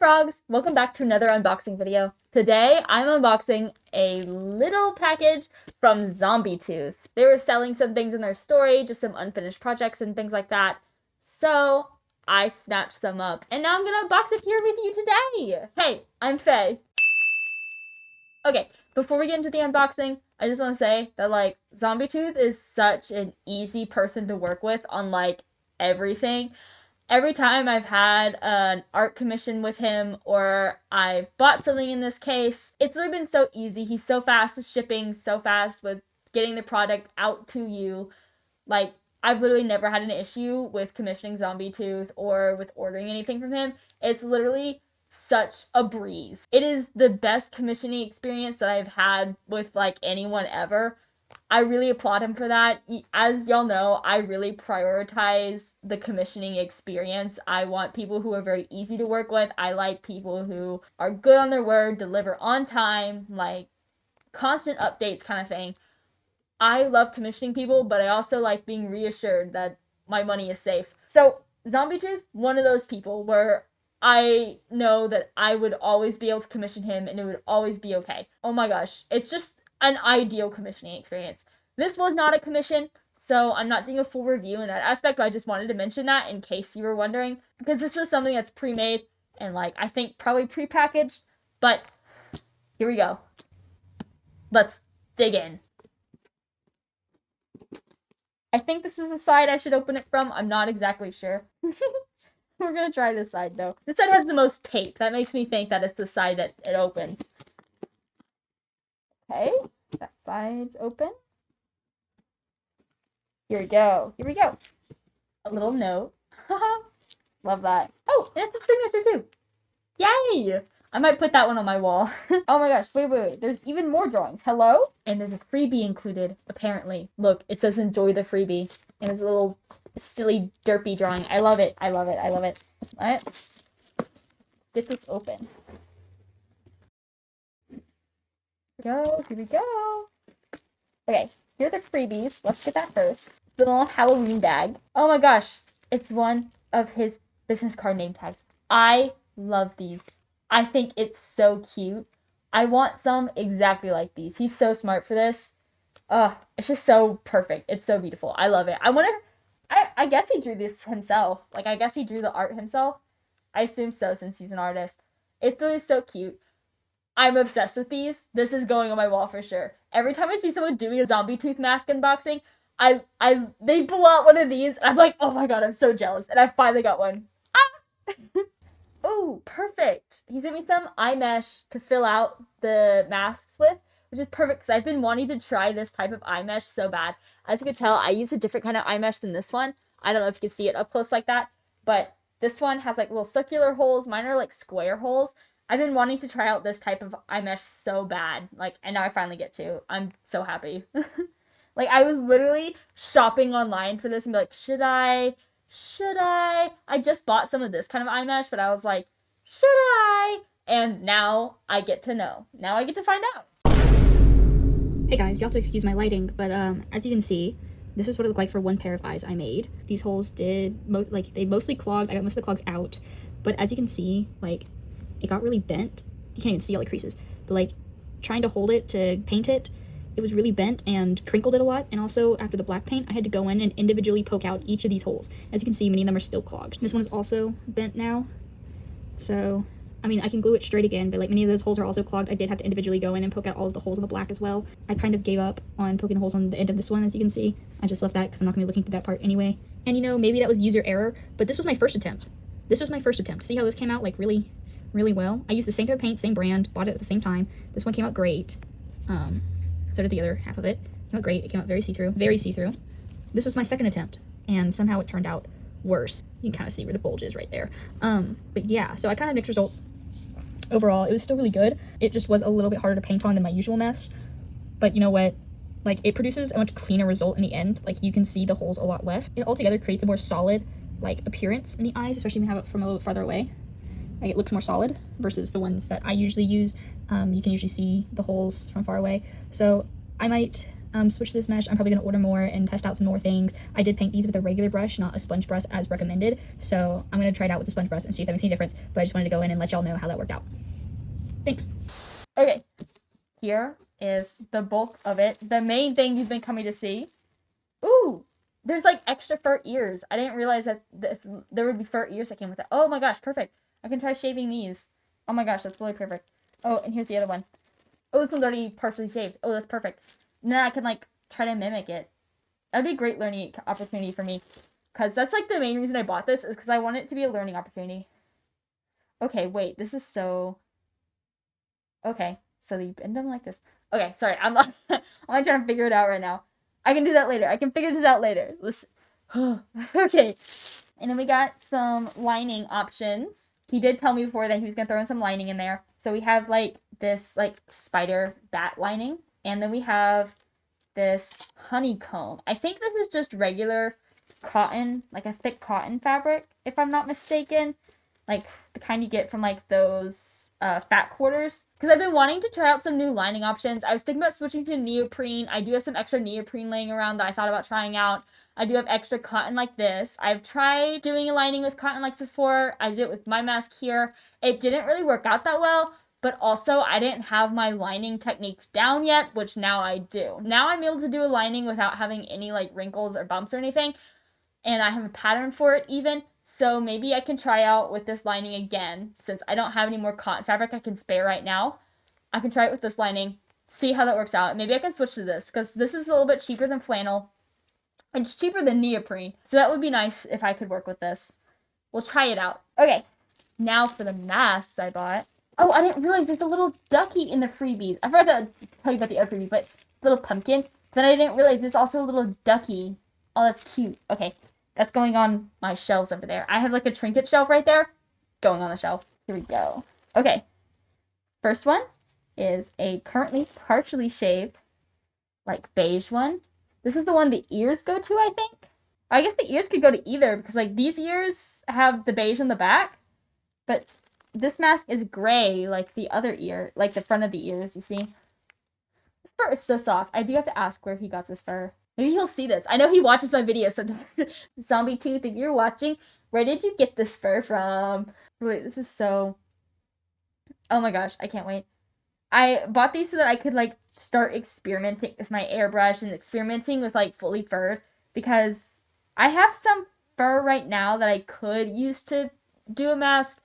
frogs! Welcome back to another unboxing video. Today, I'm unboxing a little package from Zombiitooth. They were selling some things in their story, just some unfinished projects and things like that. So, I snatched some up, and now I'm gonna unbox it here with you today! Hey, I'm Faye. Okay, before we get into the unboxing, I just want to say that, Zombiitooth is such an easy person to work with on, everything. Every time I've had an art commission with him or I've bought something in this case, it's really been so easy. He's so fast with shipping, so fast with getting the product out to you. I've literally never had an issue with commissioning Zombiitooth or with ordering anything from him. It's literally such a breeze. It is the best commissioning experience that I've had with, anyone ever. I really applaud him for that. As y'all know, I really prioritize the commissioning experience. I want people who are very easy to work with. I like people who are good on their word, deliver on time, constant updates kind of thing. I love commissioning people, but I also like being reassured that my money is safe. So, Zombiitooth, one of those people where I know that I would always be able to commission him and it would always be okay. Oh my gosh, it's just an ideal commissioning experience. This was not a commission, so I'm not doing a full review in that aspect, but I just wanted to mention that in case you were wondering, because this was something that's pre-made and I think probably pre-packaged, but here we go. Let's dig in. I think this is the side I should open it from. I'm not exactly sure. We're gonna try this side though. This side has the most tape. That makes me think that it's the side that it opens. Okay, that side's open. Here we go. Here we go. A little note. Love that. Oh, and it's a signature too. Yay! I might put that one on my wall. Oh my gosh, wait. There's even more drawings. Hello? And there's a freebie included, apparently. Look, it says enjoy the freebie. And there's a little silly derpy drawing. I love it. I love it. I love it. Let's get this open. Here we go. Okay, here are the freebies. Let's get that first. The little Halloween bag. Oh my gosh, it's one of his business card name tags. I love these. I think it's so cute. I want some exactly like these. He's so smart for this. It's just so perfect. It's so beautiful. I love it. I guess he drew this himself. I guess he drew the art himself. I assume so since he's an artist. It's really so cute. I'm obsessed with these. This is going on my wall for sure. Every time I see someone doing a Zombiitooth mask unboxing, they pull out one of these, and I'm like, oh my god, I'm so jealous. And I finally got one. Ah! Oh, perfect. He sent me some eye mesh to fill out the masks with, which is perfect because I've been wanting to try this type of eye mesh so bad. As you can tell, I use a different kind of eye mesh than this one. I don't know if you can see it up close like that, but this one has little circular holes. Mine are square holes. I've been wanting to try out this type of eye mesh so bad, and now I finally get to. I'm so happy. I was literally shopping online for this and be like, should I? I just bought some of this kind of eye mesh, but I was like, should I? And now I get to know. Now I get to find out. Hey guys, you'll have to excuse my lighting, but as you can see, this is what it looked like for one pair of eyes I made. These holes did, they mostly clogged. I got most of the clogs out, but as you can see, it got really bent. You can't even see all the creases, but trying to hold it to paint it, it was really bent and crinkled it a lot. And also after the black paint, I had to go in and individually poke out each of these holes. As you can see, many of them are still clogged. This one is also bent now. So, I mean, I can glue it straight again, but many of those holes are also clogged. I did have to individually go in and poke out all of the holes in the black as well. I kind of gave up on poking the holes on the end of this one, as you can see. I just left that because I'm not gonna be looking through that part anyway. And maybe that was user error, but this was my first attempt. See how this came out really well? I used the same type of paint, same brand, bought it at the same time. This one came out great. So did the other half of it. Came out great. It came out very see-through. This was my second attempt, and somehow it turned out worse. You can kind of see where the bulge is right there. But yeah, so I kind of mixed results. Overall, it was still really good. It just was a little bit harder to paint on than my usual mesh. But you know what? It produces a much cleaner result in the end. You can see the holes a lot less. It altogether creates a more solid, appearance in the eyes, especially when you have it from a little farther away. It looks more solid versus the ones that I usually use. You can usually see the holes from far away. So I might switch to this mesh. I'm probably going to order more and test out some more things. I did paint these with a regular brush, not a sponge brush as recommended. So I'm going to try it out with the sponge brush and see if that makes any difference. But I just wanted to go in and let y'all know how that worked out. Thanks. Okay, here is the bulk of it. The main thing you've been coming to see. Ooh, there's like extra fur ears. I didn't realize that there would be fur ears that came with it. Oh my gosh, perfect. I can try shaving these. Oh my gosh, that's really perfect. Oh, and here's the other one. Oh, this one's already partially shaved. Oh, that's perfect. Now I can like try to mimic it. That'd be a great learning opportunity for me. Because that's like the main reason I bought this is because I want it to be a learning opportunity. Okay, wait, this is so... Okay, so you bend them like this. Okay, sorry, I'm not trying to figure it out right now. I can do that later. I can figure this out later. Let's... Okay. And then we got some lining options. He did tell me before that he was going to throw in some lining in there. So we have like this like spider bat lining. And then we have this honeycomb. I think this is just regular cotton, like a thick cotton fabric, if I'm not mistaken. Like the kind you get from like those fat quarters. Because I've been wanting to try out some new lining options. I was thinking about switching to neoprene. I do have some extra neoprene laying around that I thought about trying out. I do have extra cotton like this. I've tried doing a lining with cotton like before. I did it with my mask here. It didn't really work out that well. But also, I didn't have my lining technique down yet, which now I do. Now I'm able to do a lining without having any like wrinkles or bumps or anything. And I have a pattern for it even. So maybe I can try out with this lining again. Since I don't have any more cotton fabric I can spare right now, I can try it with this lining, see how that works out. Maybe I can switch to this because this is a little bit cheaper than flannel. It's cheaper than neoprene. So that would be nice if I could work with this. We'll try it out. Okay, now for the masks I bought. Oh, I didn't realize there's a little ducky in the freebies. I forgot to tell you about the other freebie, but little pumpkin. Then I didn't realize there's also a little ducky. Oh, that's cute. Okay. That's going on my shelves over there. I have like a trinket shelf right there. Going on the shelf. Here we go. Okay. First one is a currently partially shaved, like beige one. This is the one the ears go to, I think. I guess the ears could go to either because like these ears have the beige in the back. But this mask is gray like the other ear, like the front of the ears, you see. This fur is so soft. I do have to ask where he got this fur. Maybe he'll see this. I know he watches my videos sometimes. Zombiitooth, if you're watching, where did you get this fur from? Wait, this is so... Oh my gosh, I can't wait. I bought these so that I could, like, start experimenting with my airbrush and experimenting with, like, fully furred. Because I have some fur right now that I could use to do a mask.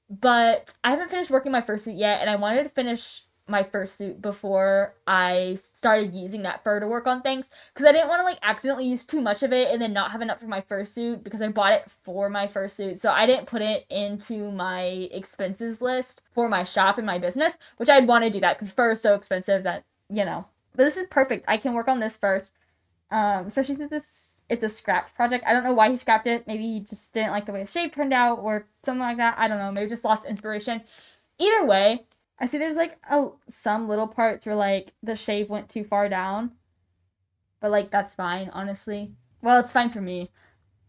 But I haven't finished working my fursuit yet, and I wanted to finish my fursuit before I started using that fur to work on things, because I didn't want to like accidentally use too much of it and then not have enough for my fursuit, because I bought it for my fursuit, so I didn't put it into my expenses list for my shop and my business, which I'd want to do that because fur is so expensive that, you know. But this is perfect. I can work on this first, especially since it's a scrapped project. I don't know why he scrapped it. Maybe he just didn't like the way the shape turned out or something like that. I don't know. Maybe just lost inspiration. Either way, I see there's like some little parts where like the shape went too far down. But like that's fine, honestly. Well, it's fine for me.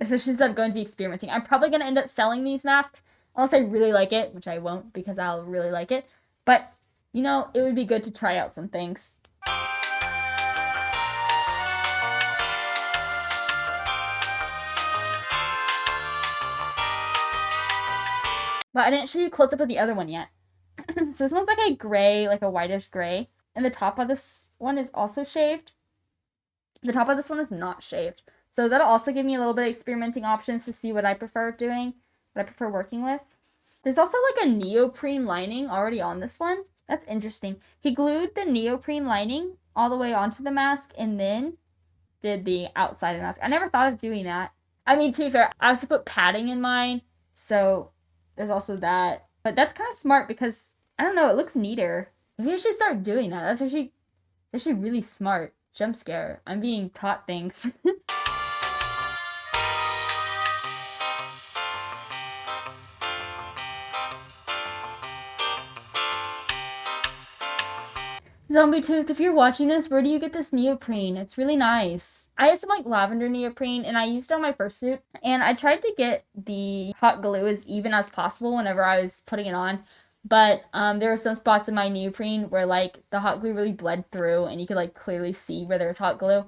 Especially since I'm going to be experimenting. I'm probably going to end up selling these masks unless I really like it, which I won't because I'll really like it. But, you know, it would be good to try out some things. But I didn't show you close up of the other one yet. So this one's like a gray, like a whitish gray. And the top of this one is also shaved. The top of this one is not shaved. So that'll also give me a little bit of experimenting options to see what I prefer doing, what I prefer working with. There's also like a neoprene lining already on this one. That's interesting. He glued the neoprene lining all the way onto the mask and then did the outside of the mask. I never thought of doing that. I mean, to be fair, I also put padding in mine. So there's also that. But that's kind of smart because, I don't know, it looks neater. Maybe I should start doing that. That's actually really smart. Jump scare. I'm being taught things. Zombiitooth, if you're watching this, where do you get this neoprene? It's really nice. I have some like lavender neoprene and I used it on my fursuit. And I tried to get the hot glue as even as possible whenever I was putting it on. But there were some spots in my neoprene where like the hot glue really bled through and you could like clearly see where there was hot glue.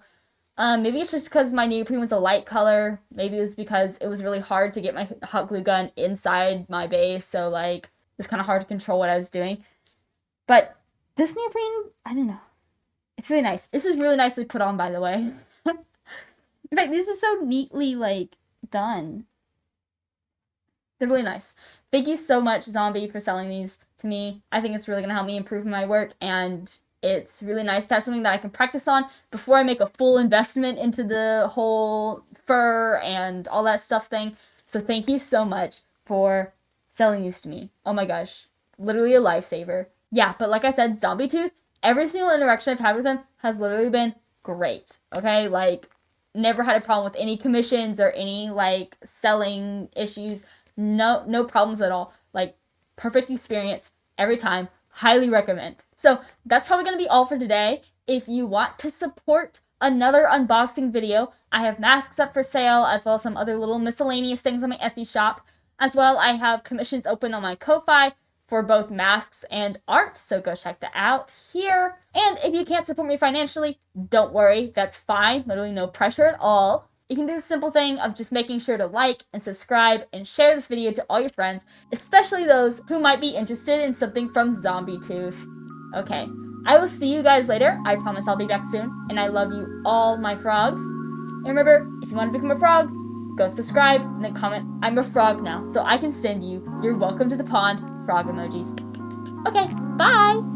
Maybe it's just because my neoprene was a light color. Maybe it was because it was really hard to get my hot glue gun inside my base, so like it was kind of hard to control what I was doing. But this neoprene, I don't know. It's really nice. This is really nicely put on, by the way. In fact, these are so neatly like done. They're really nice. Thank you so much, Zombie, for selling these to me. I think it's really gonna help me improve my work, and it's really nice to have something that I can practice on before I make a full investment into the whole fur and all that stuff thing. So thank you so much for selling these to me. Oh my gosh. Literally a lifesaver. Yeah, but like I said, Zombiitooth, every single interaction I've had with him has literally been great. Okay? Like, never had a problem with any commissions or any, like, selling issues. No problems at all. Like, perfect experience every time. Highly recommend. So that's probably going to be all for today. If you want to support another unboxing video, I have masks up for sale, as well as some other little miscellaneous things on my Etsy shop. As well, I have commissions open on my Ko-Fi for both masks and art, so go check that out here. And if you can't support me financially, don't worry, that's fine. Literally no pressure at all. You can do the simple thing of just making sure to like and subscribe and share this video to all your friends, especially those who might be interested in something from Zombiitooth. Okay, I will see you guys later. I promise I'll be back soon, and I love you all, my frogs. And remember, if you want to become a frog, go subscribe and then comment, I'm a frog now, so I can send you your welcome to the pond frog emojis. Okay, bye!